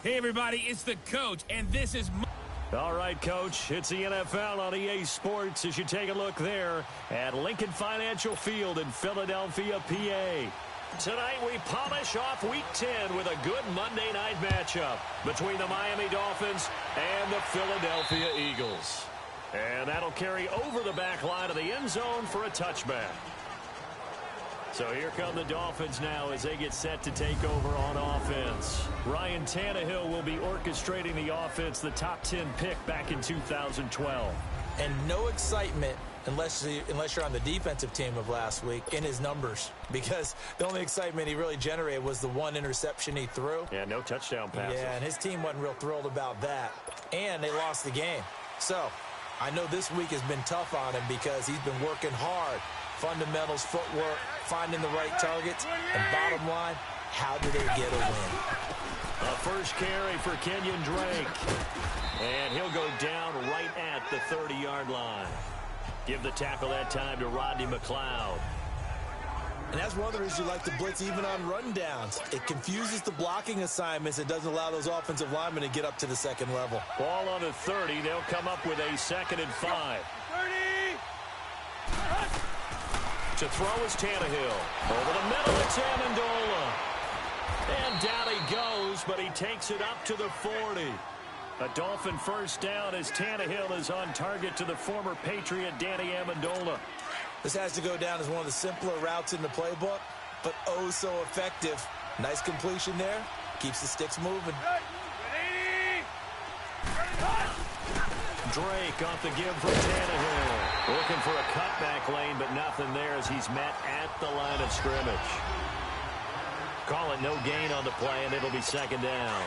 Hey, everybody, it's the coach, and this is... All right, Coach, it's the NFL on EA Sports as you take a look there at Lincoln Financial Field in Philadelphia, PA. Tonight we polish off Week 10 with a good Monday night matchup between the Miami Dolphins and the Philadelphia Eagles. And that'll carry over the back line of the end zone for a touchback. So here come the Dolphins now as they get set to take over on offense. Ryan Tannehill will be orchestrating the offense, the top 10 pick back in 2012. And no excitement unless you're on the defensive team of last week in his numbers, because the only excitement he really generated was the one interception he threw. Yeah, no touchdown passes. Yeah, and his team wasn't real thrilled about that. And they lost the game. So I know this week has been tough on him because he's been working hard. Fundamentals, footwork, finding the right targets, and bottom line, how do they get a win? A first carry for Kenyon Drake. And he'll go down right at the 30-yard line. Give the tackle that time to Rodney McLeod. And that's one of the reasons you like to blitz even on rundowns. It confuses the blocking assignments. It doesn't allow those offensive linemen to get up to the second level. Ball on the 30. They'll come up with a 2nd and 5. 30! To throw is Tannehill. Over the middle, it's Amendola. And down he goes, but he takes it up to the 40. A Dolphin first down as Tannehill is on target to the former Patriot Danny Amendola. This has to go down as one of the simpler routes in the playbook, but oh so effective. Nice completion there. Keeps the sticks moving. Drake off the give from Tannehill. Looking for a cutback lane, but nothing there as he's met at the line of scrimmage. Call it no gain on the play, and it'll be 2nd down.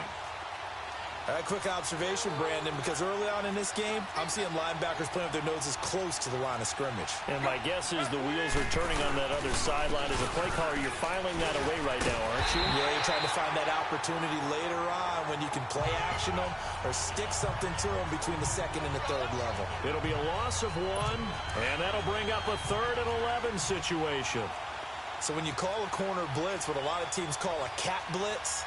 A quick observation, Brandon, because early on in this game, I'm seeing linebackers playing with their noses close to the line of scrimmage. And my guess is the wheels are turning on that other sideline. As a play caller, you're filing that away right now, aren't you? Yeah, you're trying to find that opportunity later on when you can play action them or stick something to them between the 2nd and the 3rd level. It'll be a loss of 1, and that'll bring up a 3rd and 11 situation. So when you call a corner blitz, what a lot of teams call a cat blitz,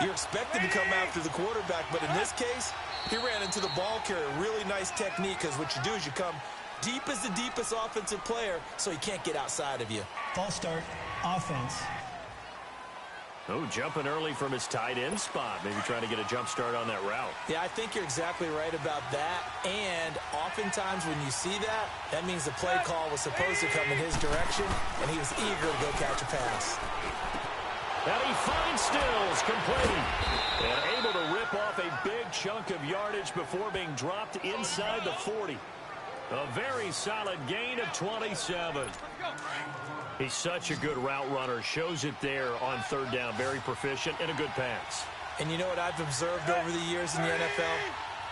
you're expected to come after the quarterback, but in this case, he ran into the ball carrier. Really nice technique, because what you do is you come deep as the deepest offensive player, so he can't get outside of you. False start, offense. Oh, jumping early from his tight end spot. Maybe trying to get a jump start on that route. Yeah, I think you're exactly right about that. And oftentimes when you see that, that means the play call was supposed to come in his direction, and he was eager to go catch a pass. And he finds Stills, complete. And able to rip off a big chunk of yardage before being dropped inside the 40. A very solid gain of 27. He's such a good route runner. Shows it there on 3rd down. Very proficient and a good pass. And you know what I've observed over the years in the NFL?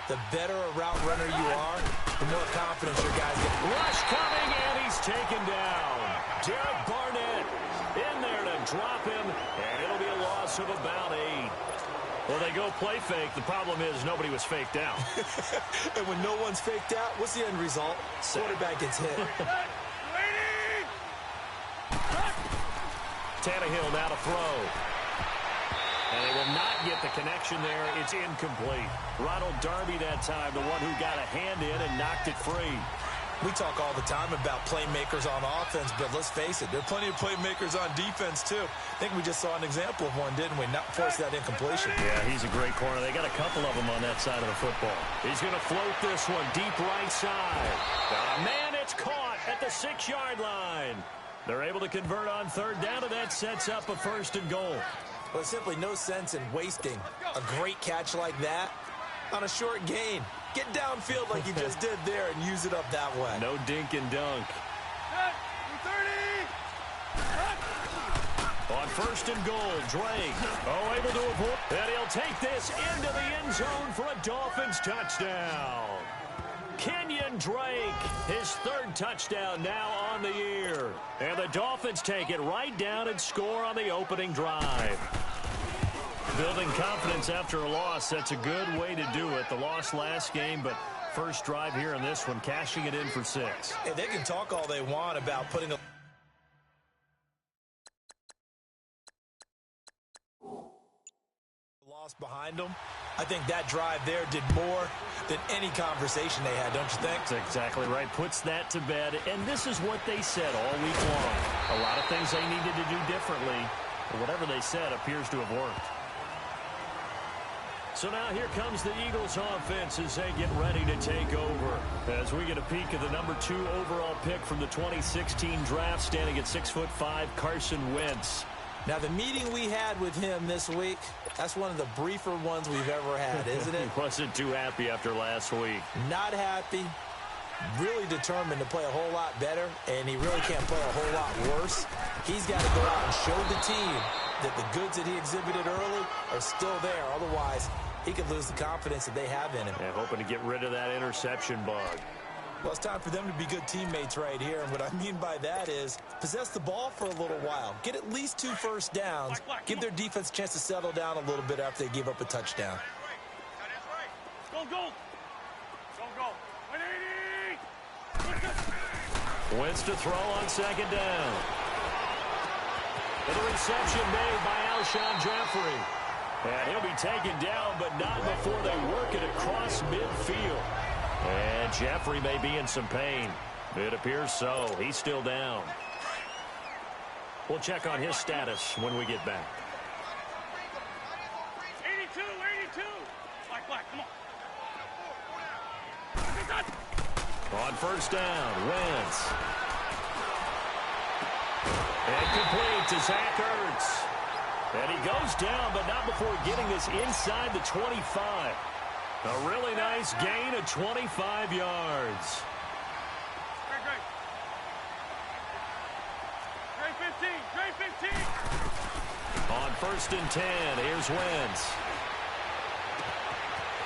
The better a route runner you are, the more confidence your guys get. Rush coming, and he's taken down. Derek Barnett in there to drop him, and it'll be a loss of about 8. Well, they go play fake. The problem is nobody was faked out. And when no one's faked out, what's the end result? Quarterback gets hit. Tannehill now to throw. And they will not get the connection there. It's incomplete. Ronald Darby that time, the one who got a hand in and knocked it free. We talk all the time about playmakers on offense, but let's face it, there are plenty of playmakers on defense, too. I think we just saw an example of one, didn't we? Not force that incompletion. Yeah, he's a great corner. They got a couple of them on that side of the football. He's going to float this one deep right side. Man, it's caught at the 6-yard line. They're able to convert on 3rd down, and that sets up a 1st and goal. Well, there's simply no sense in wasting a great catch like that on a short gain. Get downfield like you just did there and use it up that way. No dink and dunk. On 1st and goal, Drake. Oh, able to avoid. And he'll take this into the end zone for a Dolphins touchdown. Kenyon Drake, his 3rd touchdown now on the year. And the Dolphins take it right down and score on the opening drive. Building confidence after a loss, that's a good way to do it. The loss last game, but first drive here in this one, cashing it in for 6. Hey, they can talk all they want about putting a loss behind them, I think that drive there did more than any conversation they had, don't you think? That's exactly right. Puts that to bed. And this is what they said all week long. A lot of things they needed to do differently. But whatever they said appears to have worked. So now here comes the Eagles offense as they get ready to take over. As we get a peek at the number 2 overall pick from the 2016 draft, standing at 6'5", Carson Wentz. Now, the meeting we had with him this week, that's one of the briefer ones we've ever had, isn't it? He wasn't too happy after last week. Not happy. Really determined to play a whole lot better, and he really can't play a whole lot worse. He's got to go out and show the team that the goods that he exhibited early are still there. Otherwise, he could lose the confidence that they have in him. And hoping to get rid of that interception bug. Well, it's time for them to be good teammates right here. And what I mean by that is possess the ball for a little while. Get at least 2 first downs. Give their defense a chance to settle down a little bit after they give up a touchdown. Go, go. Go, go. 180. Wentz to throw on second down. And the reception made by Alshon Jeffrey. And he'll be taken down, but not before they work it across midfield. And Jeffrey may be in some pain. It appears so. He's still down. We'll check on his status when we get back. 82, 82. Black, come on. On first down, Wentz. And complete to Zach Ertz. And he goes down, but not before getting this inside the 25. A really nice gain of 25 yards. Great 15. On first and 10, here's Wentz.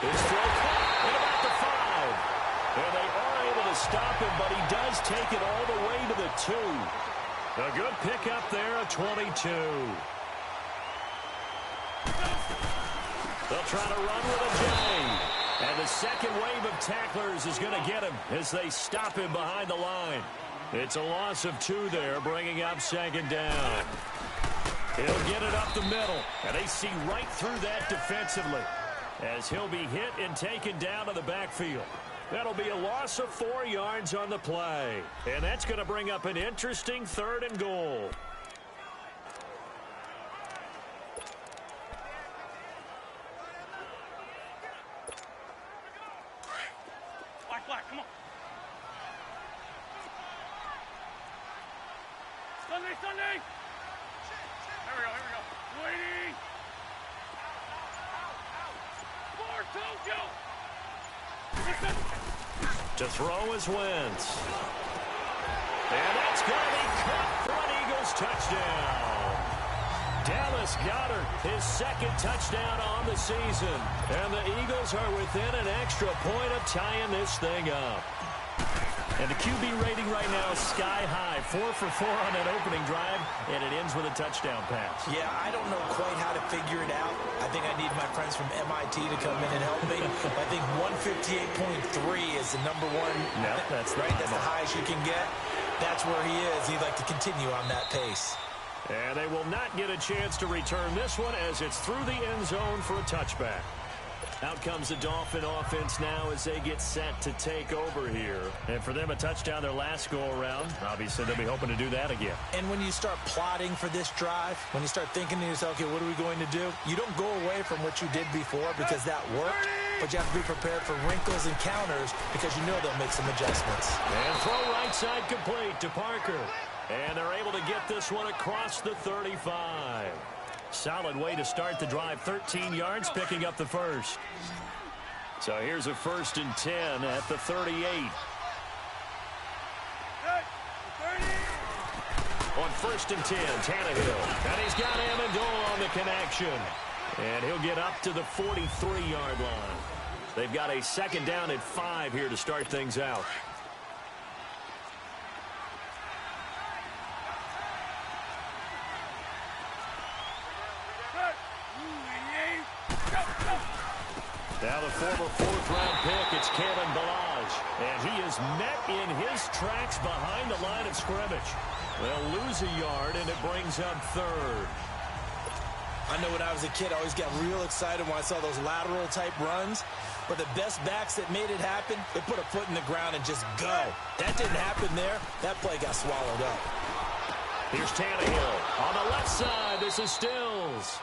His throw caught at about the 5. And they are able to stop him, but he does take it all the way to the 2. A good pickup there at 22. They'll try to run with a J. And the second wave of tacklers is going to get him as they stop him behind the line. It's a loss of 2 there, bringing up second down. He'll get it up the middle, and they see right through that defensively as he'll be hit and taken down to the backfield. That'll be a loss of 4 yards on the play. And that's going to bring up an interesting 3rd and goal. Black, come on. Sunday. Here we go. Waiting. For Tokyo. To throw is Wentz. And that's going to be caught for an Eagles touchdown. Dallas Goedert, his 2nd touchdown on the season. And the Eagles are within an extra point of tying this thing up. And the QB rating right now is sky high. 4 for 4 on that opening drive, and it ends with a touchdown pass. Yeah, I don't know quite how to figure it out. I think I need my friends from MIT to come in and help me. I think 158.3 is the number 1. No, that's right. That's the highest you can get. That's where he is. He'd like to continue on that pace. And they will not get a chance to return this one as it's through the end zone for a touchback. Out comes the Dolphin offense now as they get set to take over here. And for them, a touchdown their last go-around. Obviously, they'll be hoping to do that again. And when you start plotting for this drive, when you start thinking to yourself, okay, what are we going to do? You don't go away from what you did before because that worked. But you have to be prepared for wrinkles and counters because you know they'll make some adjustments. And throw right side complete to Parker. And they're able to get this one across the 35. Solid way to start the drive. 13 yards, picking up the first. So here's a 1st and 10 at the 38. On 1st and 10, Tannehill. And he's got Amendola on the connection. And he'll get up to the 43-yard line. They've got a 2nd down at 5 here to start things out. Now the former 4th-round pick, it's Kalen Ballage. And he is met in his tracks behind the line of scrimmage. They'll lose a yard, and it brings up 3rd. I know when I was a kid, I always got real excited when I saw those lateral-type runs. But the best backs that made it happen, they put a foot in the ground and just go. That didn't happen there. That play got swallowed up. Here's Tannehill. On the left side, this is Stills.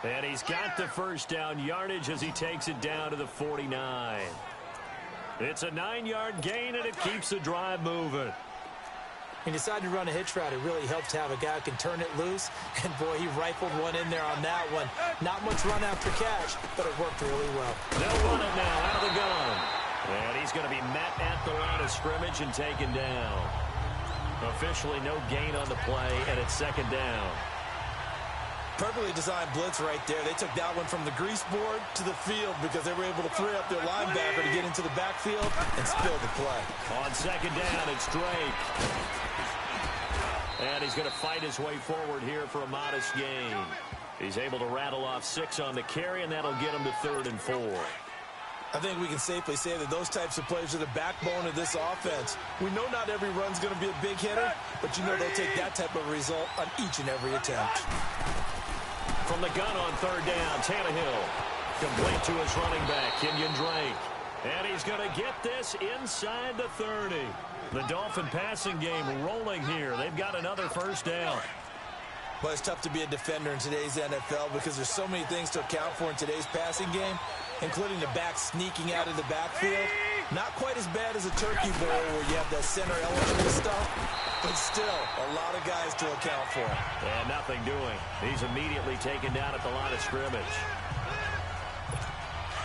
And he's got the first down yardage as he takes it down to the 49. It's a 9-yard gain, and it keeps the drive moving. He decided to run a hitch route. It really helped to have a guy who can turn it loose. And, boy, he rifled one in there on that one. Not much run after catch, but it worked really well. They'll run it now out of the gun. And he's going to be met at the line of scrimmage and taken down. Officially no gain on the play, and it's second down. Perfectly designed blitz right there. They took that one from the grease board to the field because they were able to free up their linebacker to get into the backfield and spill the play. On second down, it's Drake. And he's going to fight his way forward here for a modest gain. He's able to rattle off 6 on the carry, and that'll get him to 3rd and 4. I think we can safely say that those types of plays are the backbone of this offense. We know not every run's going to be a big hitter, but you know they'll take that type of result on each and every attempt. From the gun on 3rd down, Tannehill. Complete to his running back, Kenyon Drake. And he's going to get this inside the 30. The Dolphin passing game rolling here. They've got another first down. Well, it's tough to be a defender in today's NFL because there's so many things to account for in today's passing game, including the back sneaking out of the backfield. Not quite as bad as a turkey bowl where you have that center element of stuff, but still a lot of guys to account for. And nothing doing. He's immediately taken down at the line of scrimmage.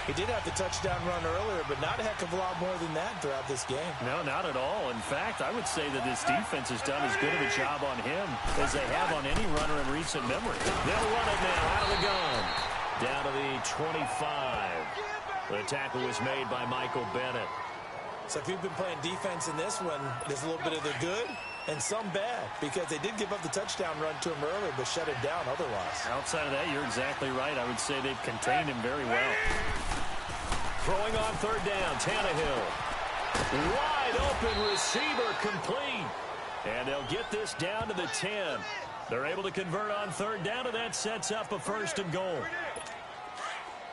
He did have the touchdown run earlier, but not a heck of a lot more than that throughout this game. No, not at all. In fact, I would say that this defense has done as good of a job on him as they have on any runner in recent memory. They'll run it now out of the gun. Down to the 25. The tackle was made by Michael Bennett. So if you've been playing defense in this one, there's a little bit of the good and some bad, because they did give up the touchdown run to him earlier, but shut it down otherwise. Outside of that, you're exactly right. I would say they've contained him very well. Throwing on 3rd down, Tannehill. Wide open receiver, complete. And they'll get this down to the 10. They're able to convert on 3rd down, and that sets up a 1st and goal.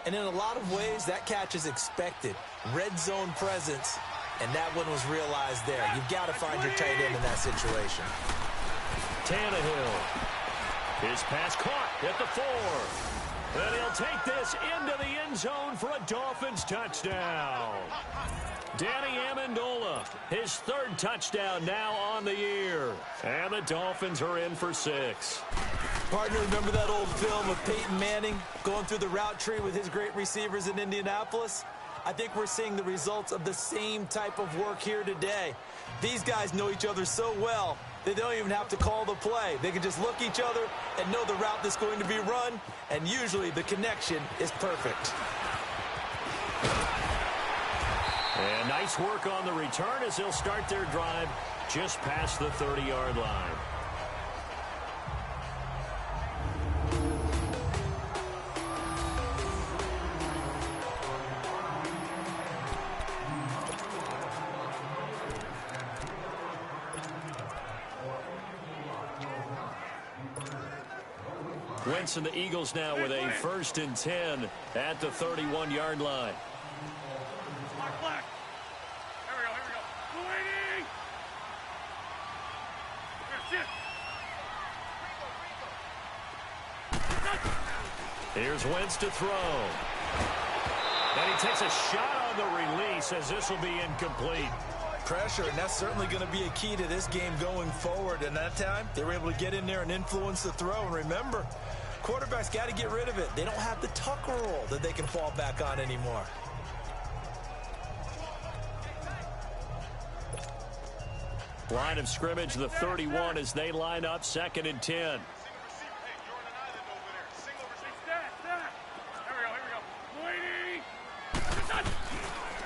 And in a lot of ways, that catch is expected. Red zone presence, and that one was realized there. You've got to find your tight end in that situation. Tannehill. His pass caught at the 4. And he'll take this into the end zone for a Dolphins touchdown. Danny Amendola, his 3rd touchdown now on the year. And the Dolphins are in for 6. Partner, remember that old film of Peyton Manning going through the route tree with his great receivers in Indianapolis? I think we're seeing the results of the same type of work here today. These guys know each other so well, they don't even have to call the play. They can just look each other and know the route that's going to be run, and usually the connection is perfect. And nice work on the return as they'll start their drive just past the 30-yard line. Wentz and the Eagles now with a 1st and 10 at the 31-yard line. Black. Here we go. Waiting. Here's Wentz to throw. And he takes a shot on the release as this will be incomplete. Pressure, and that's certainly going to be a key to this game going forward. And that time, they were able to get in there and influence the throw. And remember, quarterbacks got to get rid of it. They don't have the tucker roll that they can fall back on anymore. Line of scrimmage, the 31 as they line up 2nd and 10.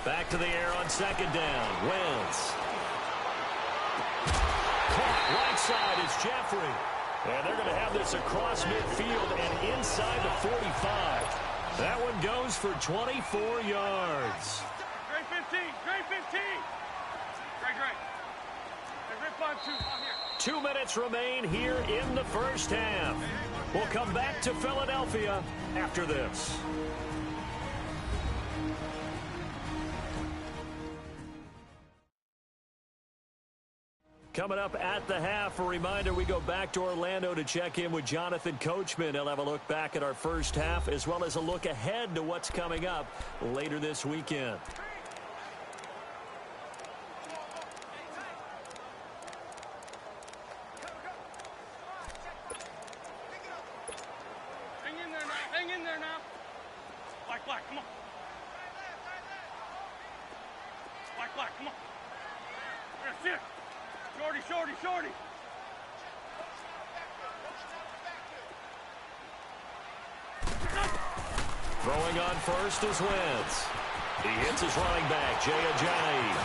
Back to the air on 2nd down. Wentz. Caught right side is Jeffrey. And they're going to have this across midfield and inside the 45. That one goes for 24 yards. Great 15. Great 15. Great. Hey, Rip 5-2. On here. 2 minutes remain here in the first half. We'll come back to Philadelphia after this. Coming up at the half, a reminder, we go back to Orlando to check in with Jonathan Coachman. He'll have a look back at our first half as well as a look ahead to what's coming up later this weekend. Hang in there now. Hang in there now. Black, come on. Black, come on. That's it. Shorty. Throwing on first is Wentz. He hits his running back, Jay Ajayi.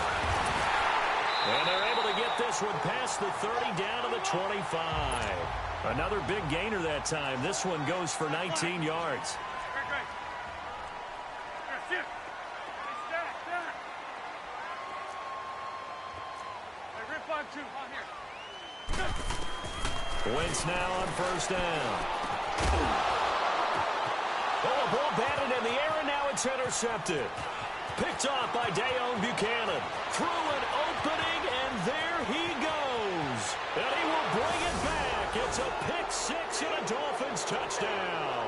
And they're able to get this one past the 30 down to the 25. Another big gainer that time. This one goes for 19 yards. Great. That's it. Stack. Hey, rip 5-2 on here. Wentz now on first down. Oh, a ball batted in the air, and now it's intercepted. Picked off by Dayon Buchanan. Through an opening, and there he goes. And he will bring it back. It's a pick six and a Dolphins touchdown.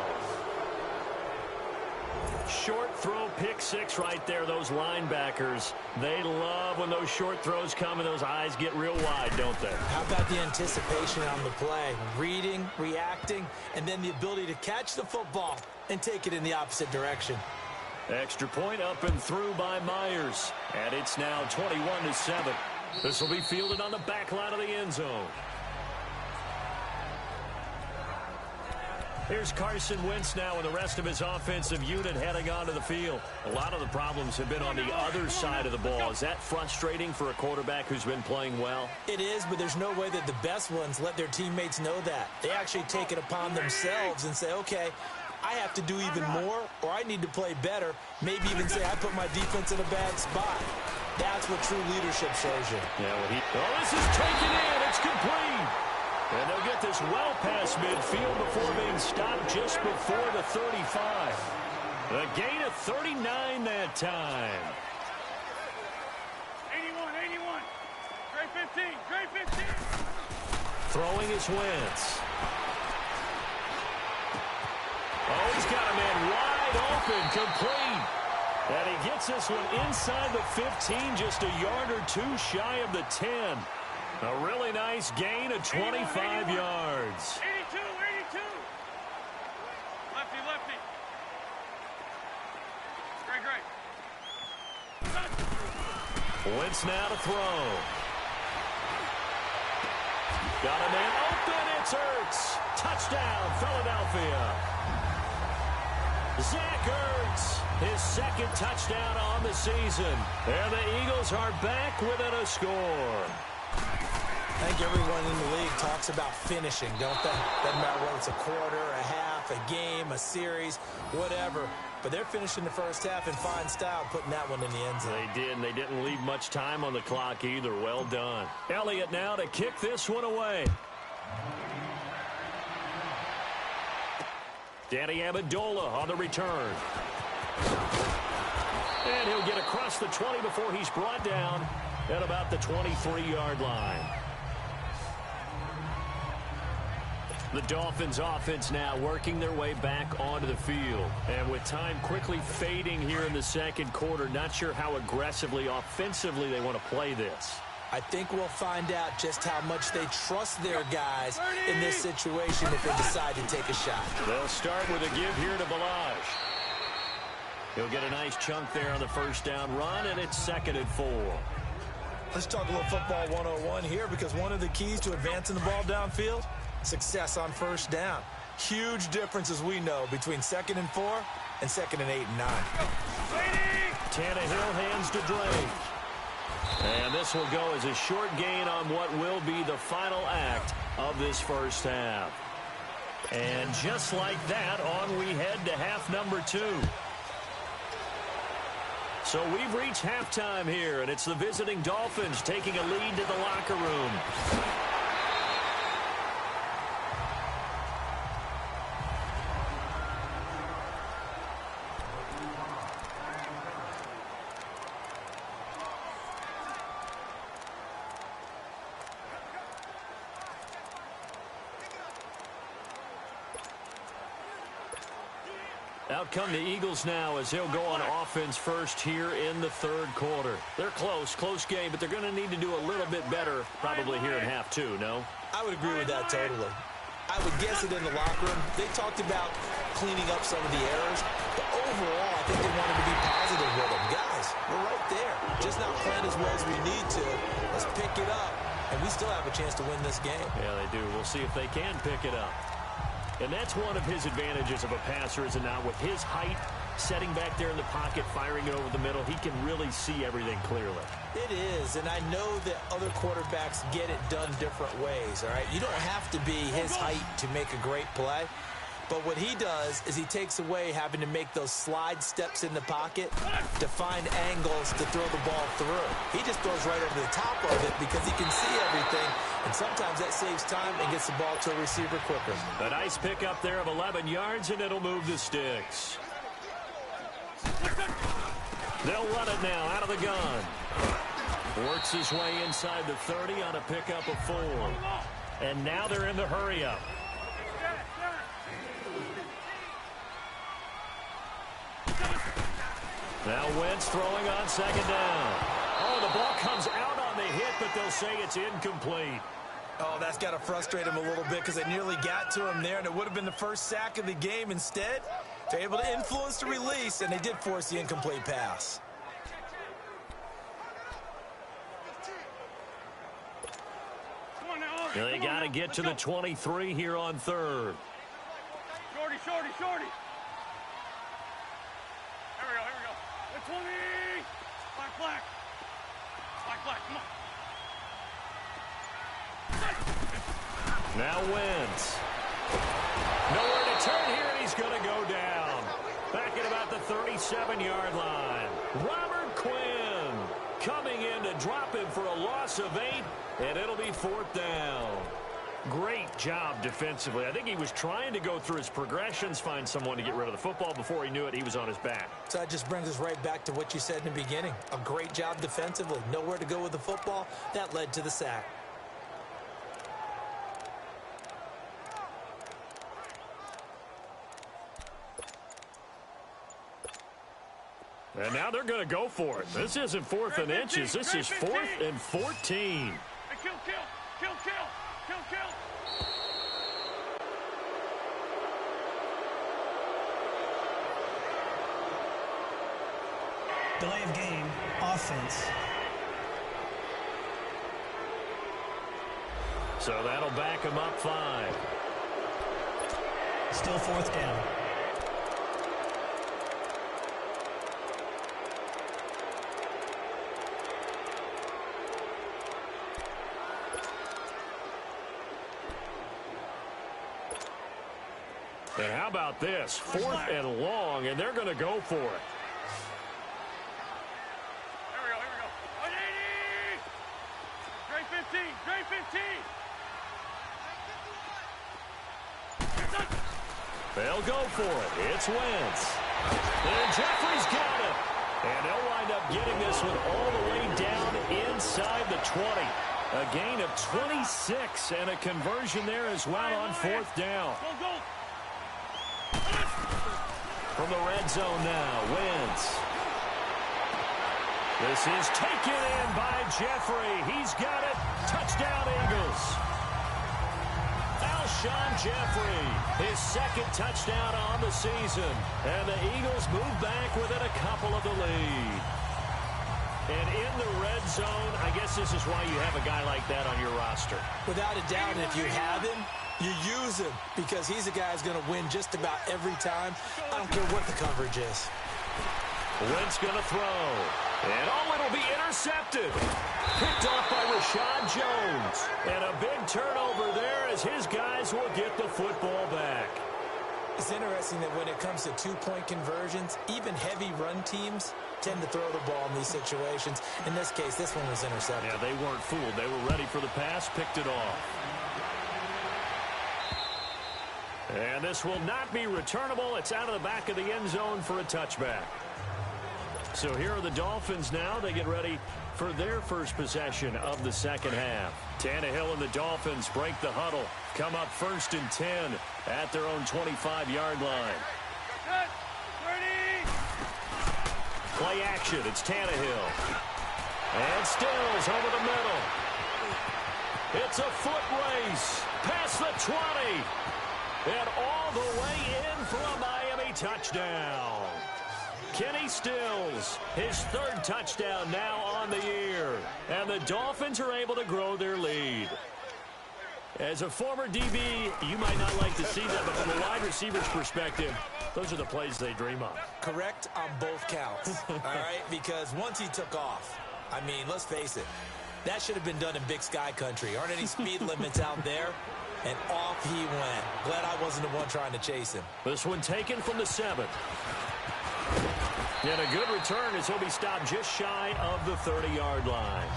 Short throw pick six right there. Those linebackers, they love when those short throws come and those eyes get real wide, don't they? How about the anticipation on the play? Reading, reacting, and then the ability to catch the football and take it in the opposite direction. Extra point up and through by Myers. And it's now 21-7. This will be fielded on the back line of the end zone. Here's Carson Wentz now with the rest of his offensive unit heading onto the field. A lot of the problems have been on the other side of the ball. Is that frustrating for a quarterback who's been playing well? It is, but there's no way that the best ones let their teammates know that. They actually take it upon themselves and say, okay, I have to do even more, or I need to play better. Maybe even say I put my defense in a bad spot. That's what true leadership shows you. Yeah, this is taken in. It's complete. And they'll get this well past midfield before being stopped just before the 35. A gain of 39 that time. 81. Great 15. Throwing is Wentz. Oh, he's got a man wide open, complete. And he gets this one inside the 15, just a yard or two shy of the 10. A really nice gain of 25 yards. 82. Lefty. Great. Wentz now to throw. Got a man open. It's Ertz. Touchdown, Philadelphia. Zach Ertz, his second touchdown on the season. And the Eagles are back within a score. I think everyone in the league talks about finishing, don't they? Doesn't matter whether it's a quarter, a half, a game, a series, whatever. But they're finishing the first half in fine style, putting that one in the end zone. They did, and they didn't leave much time on the clock either. Well done. Elliott now to kick this one away. Danny Amendola on the return. And he'll get across the 20 before he's brought down at about the 23-yard line. The Dolphins offense now working their way back onto the field. And with time quickly fading here in the second quarter, not sure how aggressively, offensively they want to play this. I think we'll find out just how much they trust their guys in this situation if they decide to take a shot. They'll start with a give here to Balaj. He'll get a nice chunk there on the first down run, and it's 2nd and 4. Let's talk a little football 101 here, because one of the keys to advancing the ball downfield, success on first down. Huge difference, as we know, between 2nd and 4 and 2nd and 8 and 9. Tannehill hands to Drake. And this will go as a short gain on what will be the final act of this first half. And just like that, on we head to half number 2. So we've reached halftime here, and it's the visiting Dolphins taking a lead to the locker room. Out come the Eagles now as they'll go on offense first here in the third quarter. They're close game, but they're going to need to do a little bit better probably here in half two, no? I would agree with that totally. I would guess it in the locker room. They talked about cleaning up some of the errors, but overall, I think they wanted to be positive with them. Guys, we're right there. Just not playing as well as we need to. Let's pick it up, and we still have a chance to win this game. Yeah, they do. We'll see if they can pick it up. And that's one of his advantages of a passer, is it not? With his height, setting back there in the pocket, firing it over the middle, he can really see everything clearly. It is, and I know that other quarterbacks get it done different ways, all right? You don't have to be his height to make a great play. But what he does is he takes away having to make those slide steps in the pocket to find angles to throw the ball through. He just throws right over the top of it because he can see everything, and sometimes that saves time and gets the ball to a receiver quicker. A nice pickup there of 11 yards, and it'll move the sticks. They'll run it now out of the gun. Works his way inside the 30 on a pickup of 4. And now they're in the hurry-up. Now Wentz throwing on second down. Oh, the ball comes out on the hit, but they'll say it's incomplete. Oh, that's got to frustrate him a little bit because they nearly got to him there, and it would have been the first sack of the game. Instead, they're able to influence the release, and they did force the incomplete pass. They got to get to the 23 here on third. Shorty. Here we go. The 20. Black. Come on. Now Wentz. Nowhere to turn here, and he's going to go down. Back at about the 37-yard line. Robert Quinn coming in to drop him for a loss of 8, and it'll be 4th down. Great job defensively. I think he was trying to go through his progressions, find someone to get rid of the football. Before he knew it, he was on his back. So that just brings us right back to what you said in the beginning. A great job defensively. Nowhere to go with the football. That led to the sack. And now they're going to go for it. This isn't 4th and inches. This is 4th and 14. Hey, kill. Delay of game, offense. So that'll back him up 5. Still 4th down. And how about this? 4th and long, and they're going to go for it. Here we go. 180. Dre 15. They'll go for it. It's Wentz. And Jeffrey's got it. And they'll wind up getting this one all the way down inside the 20. A gain of 26 and a conversion there as well on 4th down. Go. From the red zone now, Wentz. This is taken in by Jeffrey. He's got it. Touchdown, Eagles. Alshon Jeffrey, his 2nd touchdown on the season. And the Eagles move back within a couple of the lead. And in the red zone, I guess this is why you have a guy like that on your roster. Without a doubt, and if you have him, you use him because he's a guy who's going to win just about every time. I don't care what the coverage is. Wentz going to throw. And it'll be intercepted. Picked off by Rashad Jones. And a big turnover there as his guys will get the football back. It's interesting that when it comes to 2-point conversions, even heavy run teams tend to throw the ball in these situations. In this case, this one was intercepted. Yeah, they weren't fooled. They were ready for the pass, picked it off. And this will not be returnable. It's out of the back of the end zone for a touchback. So here are the Dolphins now. They get ready for their first possession of the second half. Tannehill and the Dolphins break the huddle. Come up 1st and 10 at their own 25-yard line. Play action. It's Tannehill. And Stills over the middle. It's a foot race. Past the 20. And all the way in for a Miami touchdown. Kenny Stills, his third touchdown now on the year. And the Dolphins are able to grow their lead. As a former DB, you might not like to see that, but from a wide receiver's perspective, those are the plays they dream of. Correct on both counts, all right? Because once he took off, I mean, let's face it, that should have been done in Big Sky country. Aren't any speed limits out there? And off he went. Glad I wasn't the one trying to chase him. This one taken from the 7. And a good return as he'll be stopped just shy of the 30-yard line.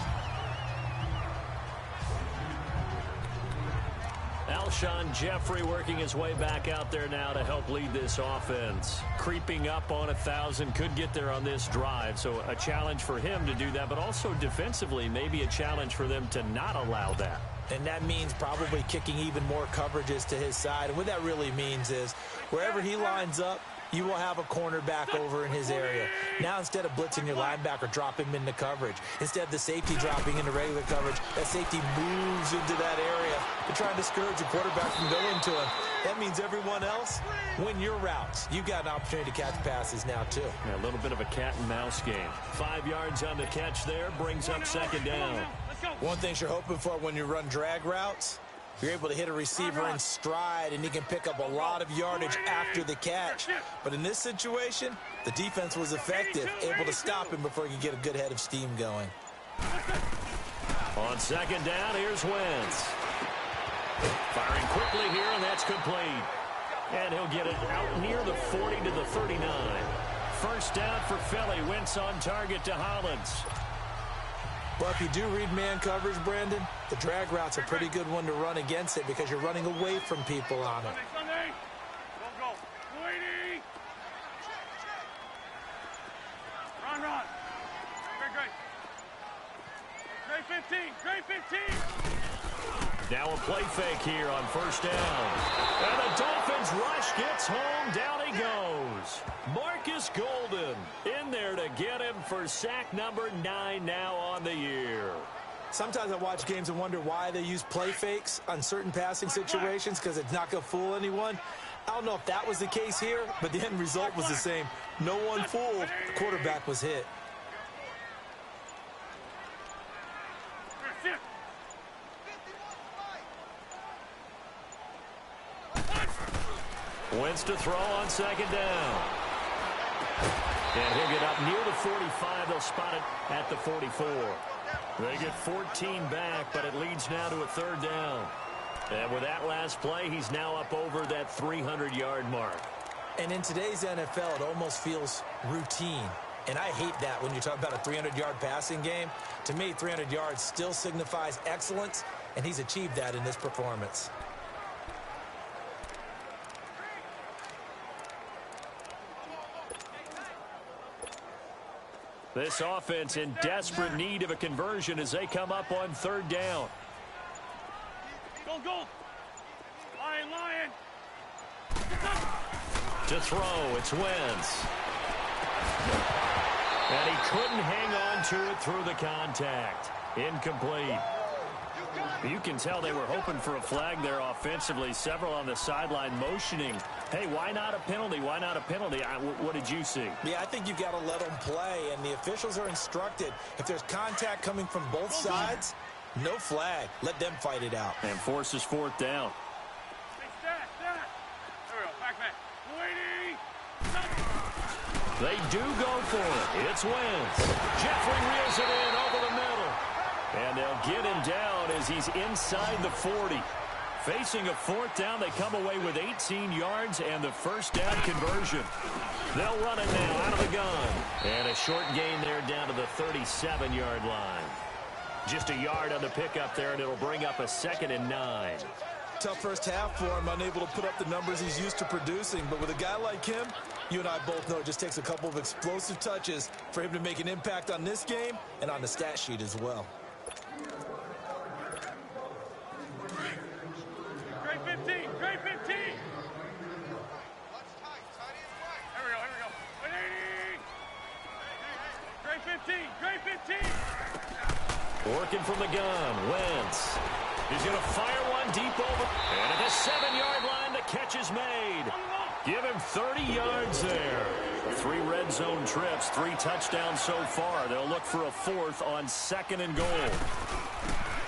Alshon Jeffrey working his way back out there now to help lead this offense. Creeping up on 1,000, could get there on this drive. So a challenge for him to do that, but also defensively maybe a challenge for them to not allow that. And that means probably kicking even more coverages to his side. And what that really means is wherever he lines up, you will have a cornerback over in his area. Now, instead of blitzing your linebacker, drop him into coverage. Instead of the safety dropping into regular coverage, that safety moves into that area to try and discourage the quarterback from going to him. That means everyone else, win your routes. You've got an opportunity to catch passes now, too. Yeah, a little bit of a cat-and-mouse game. 5 yards on the catch there, brings up second down. One thing you're hoping for when you run drag routes, you're able to hit a receiver in stride, and he can pick up a lot of yardage after the catch. But in this situation, the defense was effective, able to stop him before he could get a good head of steam going. On second down, here's Wentz. Firing quickly here, and that's complete. And he'll get it out near the 40 to the 39. First down for Philly. Wentz on target to Hollins. But if you do read man coverage, Brandon, the drag route's a pretty good one to run against it because you're running away from people on it. Sunday. Go. Waiting. Run. Great 15. Great 15. Now a play fake here on first down. And the Dolphins rush gets home. Down he goes. Marcus Golden in there to get him for sack number 9 now on the year. Sometimes I watch games and wonder why they use play fakes on certain passing situations because it's not going to fool anyone. I don't know if that was the case here, but the end result was the same. No one fooled. The quarterback was hit. Wentz to throw on second down. And he'll get up near the 45. They'll spot it at the 44. They get 14 back, but it leads now to a third down. And with that last play, he's now up over that 300-yard mark. And in today's NFL, it almost feels routine. And I hate that when you talk about a 300-yard passing game. To me, 300 yards still signifies excellence, and he's achieved that in this performance. This offense in desperate need of a conversion as they come up on third down. Go. Lion. To throw, it's Wentz. And he couldn't hang on to it through the contact. Incomplete. You can tell they were hoping for a flag there offensively. Several on the sideline motioning. Hey, why not a penalty? Why not a penalty? What did you see? Yeah, I think you've got to let them play, and the officials are instructed. If there's contact coming from both sides, no flag. Let them fight it out. And forces fourth down. There we go. Back. Waiting. They do go for it. It's Wentz. Jeffrey reels it in over the middle. And they'll get him down as he's inside the 40. Facing a fourth down, they come away with 18 yards and the first down conversion. They'll run it now out of the gun. And a short gain there down to the 37-yard line. Just a yard on the pickup there, and it'll bring up a 2nd and 9. Tough first half for him, unable to put up the numbers he's used to producing. But with a guy like him, you and I both know it just takes a couple of explosive touches for him to make an impact on this game and on the stat sheet as well. Great 15. Here we go. Waiting. Working from the gun, Wentz. He's going to fire one deep over. And at the 7-yard line, the catch is made. Give him 30 yards there. 3 red zone trips, 3 touchdowns so far. They'll look for a 4th on 2nd and goal.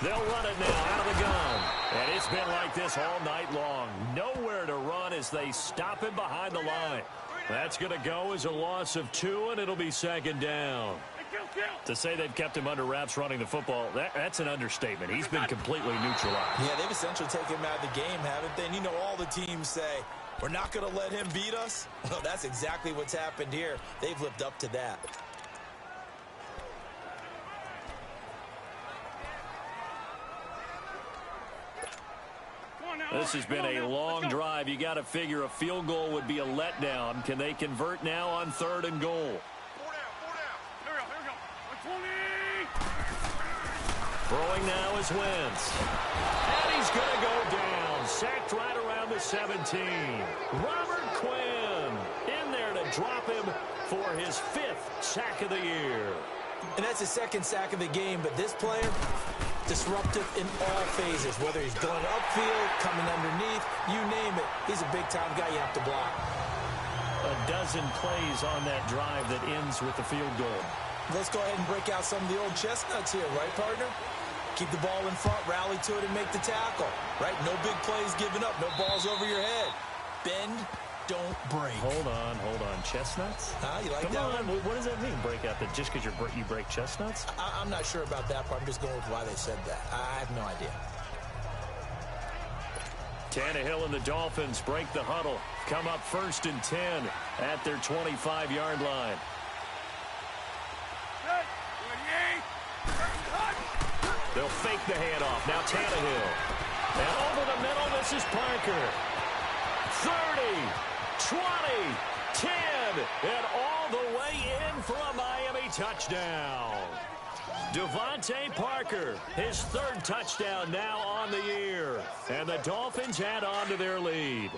They'll run it now out of the gun. And it's been like this all night long. Nowhere to run as they stop him behind the line. That's going to go as a loss of 2, and it'll be 2nd down. To say they've kept him under wraps running the football, that's an understatement. He's been completely neutralized. Yeah, they've essentially taken him out of the game, haven't they? And you know, all the teams say, we're not going to let him beat us. Well, that's exactly what's happened here. They've lived up to that. This has been a long drive. You got to figure a field goal would be a letdown. Can they convert now on 3rd and goal? Throwing now is Wentz. And he's going to go down. Sacked right around the 17. Robert Quinn in there to drop him for his 5th sack of the year. And that's his 2nd sack of the game, but this player, disruptive in all phases, whether he's going upfield, coming underneath, you name it. He's a big-time guy you have to block. A dozen plays on that drive that ends with the field goal. Let's go ahead and break out some of the old chestnuts here, right, partner? Keep the ball in front, rally to it, and make the tackle, right? No big plays given up, no balls over your head. Bend, don't break. Hold on. Chestnuts? You like Come that on. one? What does that mean, break out? That just because you break chestnuts? I'm not sure about that part. I'm just going with why they said that. I have no idea. Tannehill and the Dolphins break the huddle. Come up 1st and 10 at their 25-yard line. They'll fake the handoff. Now Tannehill. And over the middle, this is Parker. 30, 20, 10, and all the way in for a Miami touchdown. Devontae Parker, his 3rd touchdown now on the year. And the Dolphins add on to their lead.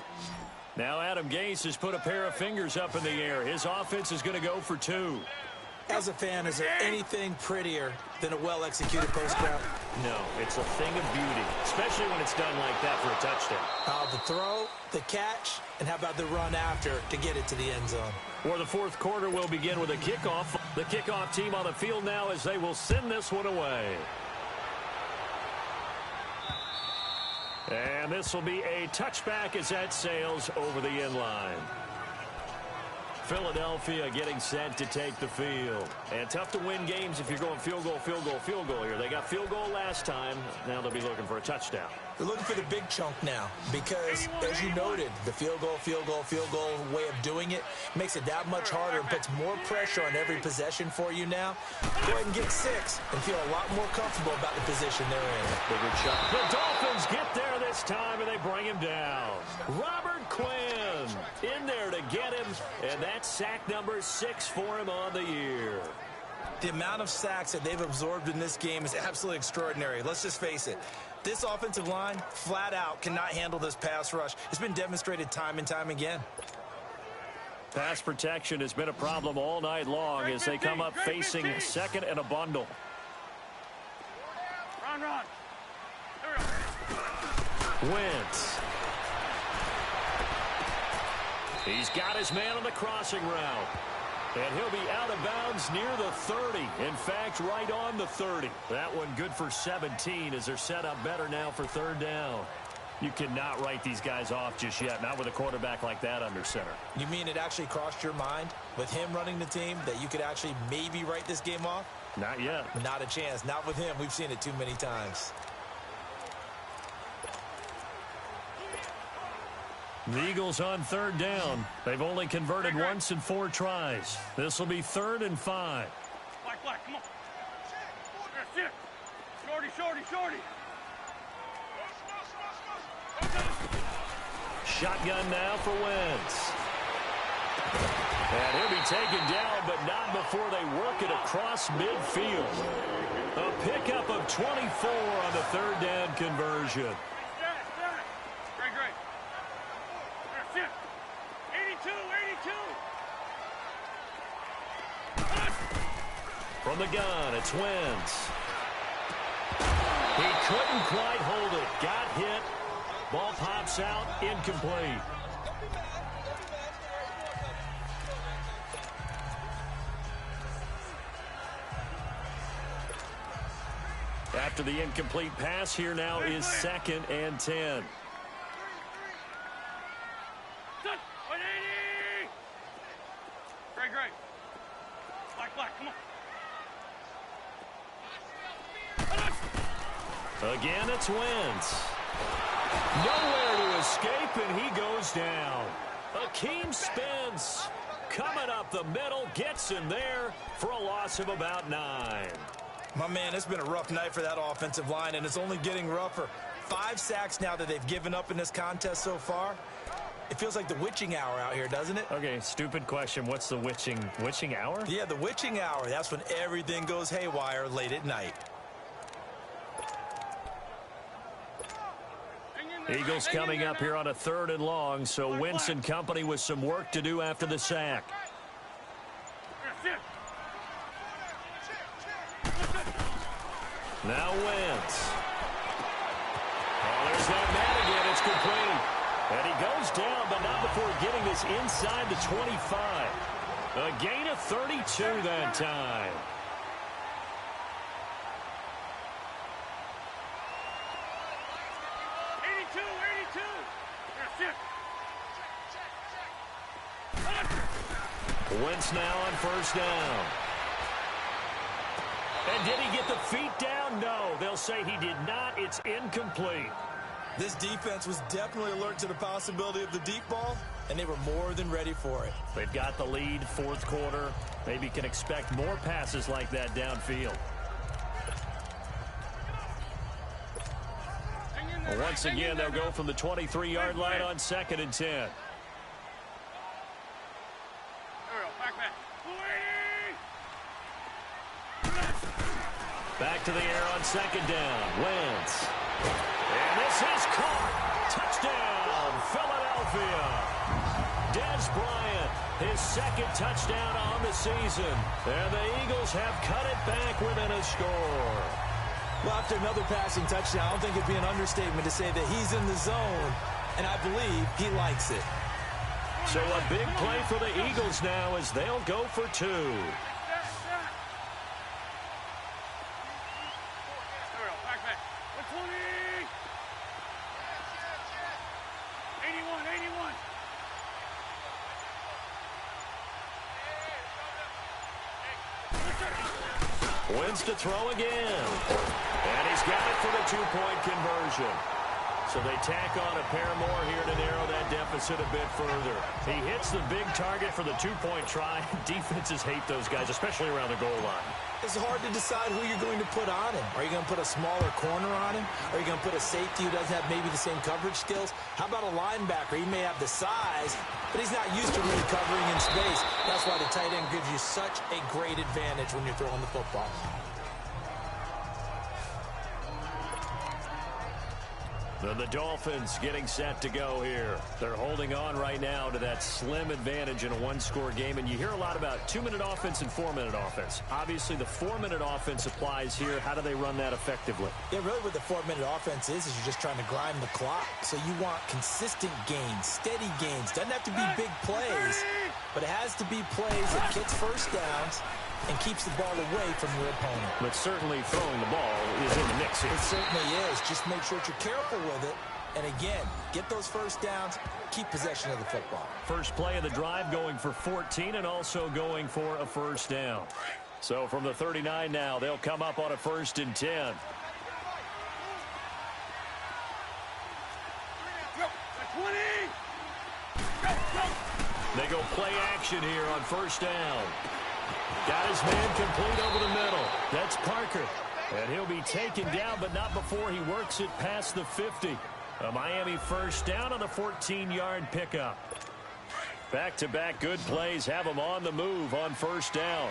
Now Adam Gase has put a pair of fingers up in the air. His offense is going to go for 2. As a fan, is there anything prettier than a well-executed post route? No, it's a thing of beauty, especially when it's done like that for a touchdown. The throw, the catch, and how about the run after to get it to the end zone? Or the 4th quarter will begin with a kickoff. The kickoff team on the field now as they will send this one away. And this will be a touchback as that sails over the end line. Philadelphia getting set to take the field. And tough to win games if you're going field goal here. They got field goal last time. Now they'll be looking for a touchdown. They're looking for the big chunk now because, as you noted, the field goal way of doing it makes it that much harder and puts more pressure on every possession for you now. Go ahead and get 6 and feel a lot more comfortable about the position they're in. Bigger chunk. The Dolphins get there this time, and they bring him down. Robert Quinn in there to get him, and that's sack number 6 for him on the year. The amount of sacks that they've absorbed in this game is absolutely extraordinary. Let's just face it. This offensive line, flat out, cannot handle this pass rush. It's been demonstrated time and time again. Pass protection has been a problem all night long as they come up facing 2nd and a bundle. Run. Wentz. He's got his man on the crossing route. And he'll be out of bounds near the 30. In fact, right on the 30. That one good for 17 as they're set up better now for 3rd down. You cannot write these guys off just yet, not with a quarterback like that under center. You mean it actually crossed your mind with him running the team that you could actually maybe write this game off? Not yet. Not a chance. Not with him. We've seen it too many times. The Eagles on 3rd down. They've only converted once in 4 tries. This will be 3rd and 5. Black, come on. That's it. Shorty. Shotgun now for Wentz. And he'll be taken down, but not before they work it across midfield. A pickup of 24 on the 3rd down conversion. Great. That's it. 82. From the gun, it's Wentz. He couldn't quite hold it. Got hit. Ball pops out. Incomplete. After the incomplete pass, here now is 2nd and 10. Great. Black, come on. Again, it's Wentz. Nowhere to escape, and he goes down. Akeem Spence coming up the middle, gets him there for a loss of about 9. My man, it's been a rough night for that offensive line, and it's only getting rougher. 5 sacks now that they've given up in this contest so far. It feels like the witching hour out here, doesn't it? Okay, stupid question. What's the witching hour? Yeah, the witching hour. That's when everything goes haywire late at night. Eagles coming up here on a 3rd and long, so Wentz and company with some work to do after the sack. Now Wentz. Oh, there's that man again. It's complete. And he goes down, but not before getting this inside the 25. A gain of 32 that time. Wentz now on 1st down. And did he get the feet down? No. They'll say he did not. It's incomplete. This defense was definitely alert to the possibility of the deep ball, and they were more than ready for it. They've got the lead, 4th quarter. Maybe can expect more passes like that downfield. Well, once again, they'll go from the 23-yard line on 2nd and 10. Back to the air on 2nd down. Wentz. And this is caught. Touchdown, Philadelphia. Dez Bryant, his 2nd touchdown on the season. And the Eagles have cut it back within a score. Well, after another passing touchdown, I don't think it'd be an understatement to say that he's in the zone, and I believe he likes it. So a big play for the Eagles now as they'll go for 2. Wentz to throw again. And he's got it for the 2-point conversion. So they tack on a pair more here to narrow that deficit a bit further. He hits the big target for the 2-point try. Defenses hate those guys, especially around the goal line. It's hard to decide who you're going to put on him. Are you going to put a smaller corner on him? Are you going to put a safety who doesn't have maybe the same coverage skills? How about a linebacker? He may have the size, but he's not used to really covering in space. That's why the tight end gives you such a great advantage when you're throwing the football. The Dolphins getting set to go here. They're holding on right now to that slim advantage in a 1-score game. And you hear a lot about 2-minute offense and 4-minute offense. Obviously, the 4-minute offense applies here. How do they run that effectively? Yeah, really what the 4-minute offense is you're just trying to grind the clock. So you want consistent gains, steady gains. Doesn't have to be big plays, but it has to be plays that gets first downs and keeps the ball away from your opponent. But certainly throwing the ball is in the mix here. It certainly is. Just make sure that you're careful with it. And again, get those first downs, keep possession of the football. First play of the drive going for 14 and also going for a 1st down. So from the 39 now, they'll come up on a 1st and 10. They go play action here on 1st down. Got his man complete over the middle. That's Parker. And he'll be taken down, but not before he works it past the 50. A Miami 1st down on a 14-yard pickup. Back-to-back good plays have them on the move on 1st down.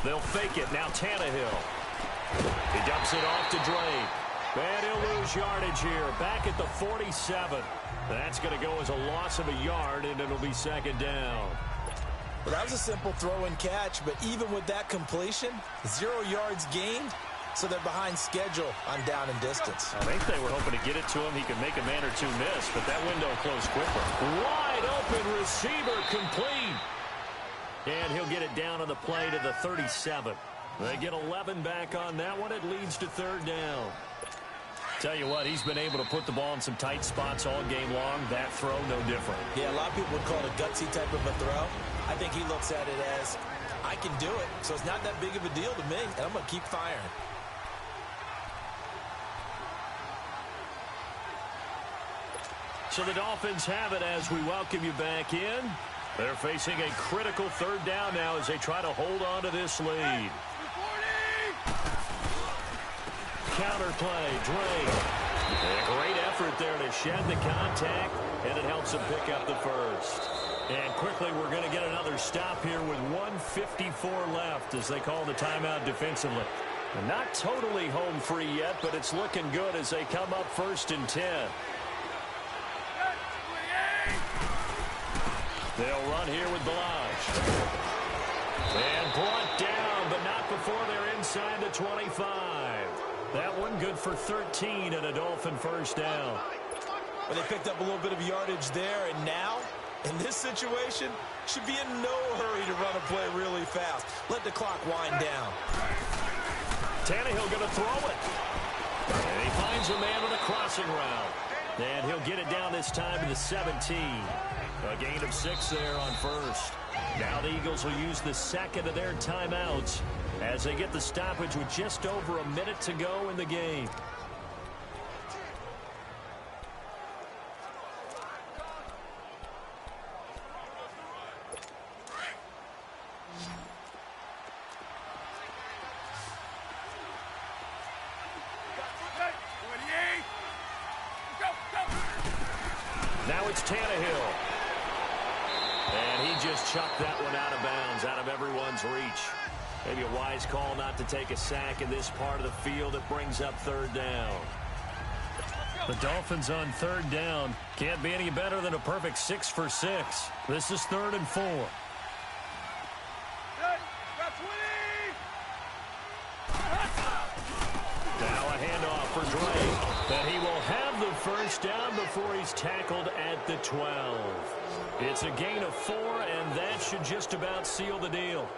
They'll fake it. Now Tannehill. He dumps it off to Drake. And he'll lose yardage here. Back at the 47. That's going to go as a loss of a yard, and it'll be 2nd down. Well, that was a simple throw and catch, but even with that completion, 0 yards gained, so they're behind schedule on down and distance. I think they were hoping to get it to him. He could make a man or two miss, but that window closed quickly. Wide open receiver complete. And he'll get it down on the play to the 37. They get 11 back on that one. It leads to 3rd down. Tell you what, he's been able to put the ball in some tight spots all game long. That throw, no different. Yeah, a lot of people would call it a gutsy type of a throw. I think he looks at it as, I can do it, so it's not that big of a deal to me, and I'm going to keep firing. So the Dolphins have it as we welcome you back in. They're facing a critical 3rd down now as they try to hold on to this lead. Counter play, Drake. A great effort there to shed the contact, and it helps him pick up the first. And quickly, we're going to get another stop here with 1:54 left as they call the timeout defensively. Not totally home free yet, but it's looking good as they come up 1st and 10. They'll run here with Balaj. And brought down, but not before they're inside the 25. That one good for 13 and a Dolphin 1st down. Well, they picked up a little bit of yardage there, and now, in this situation, should be in no hurry to run a play really fast. Let the clock wind down. Tannehill going to throw it. And he finds a man on the crossing route. And he'll get it down this time to the 17. A gain of 6 there on 1st. Now the Eagles will use the 2nd of their timeouts as they get the stoppage with just over a minute to go in the game. Now it's Tannehill. And he just chucked that one out of bounds, out of everyone's reach. Maybe a wise call not to take a sack in this part of the field. It brings up 3rd down. The Dolphins on 3rd down. Can't be any better than a perfect 6 for 6. This is 3rd and 4. Now a handoff for Drake. But he will have the 1st down before he's tackled at the 12. It's a gain of 4, and that should just about seal the deal.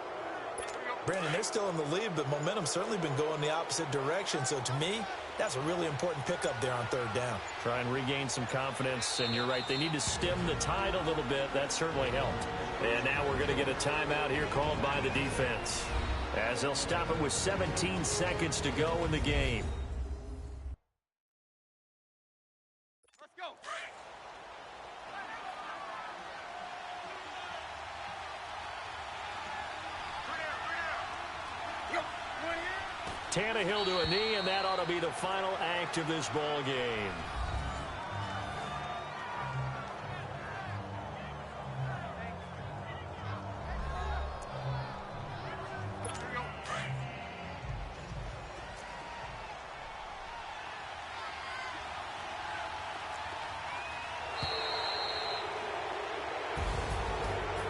Brandon, they're still in the lead, but momentum's certainly been going the opposite direction. So to me, that's a really important pickup there on 3rd down. Try and regain some confidence, and you're right. They need to stem the tide a little bit. That certainly helped. And now we're going to get a timeout here called by the defense, as they'll stop it with 17 seconds to go in the game. Tannehill to a knee, and that ought to be the final act of this ball game.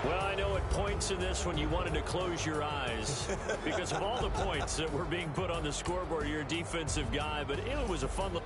Well, I know at points in this when you wanted to close your eyes because of all the points that were being put on the scoreboard. You're a defensive guy, but it was a fun look.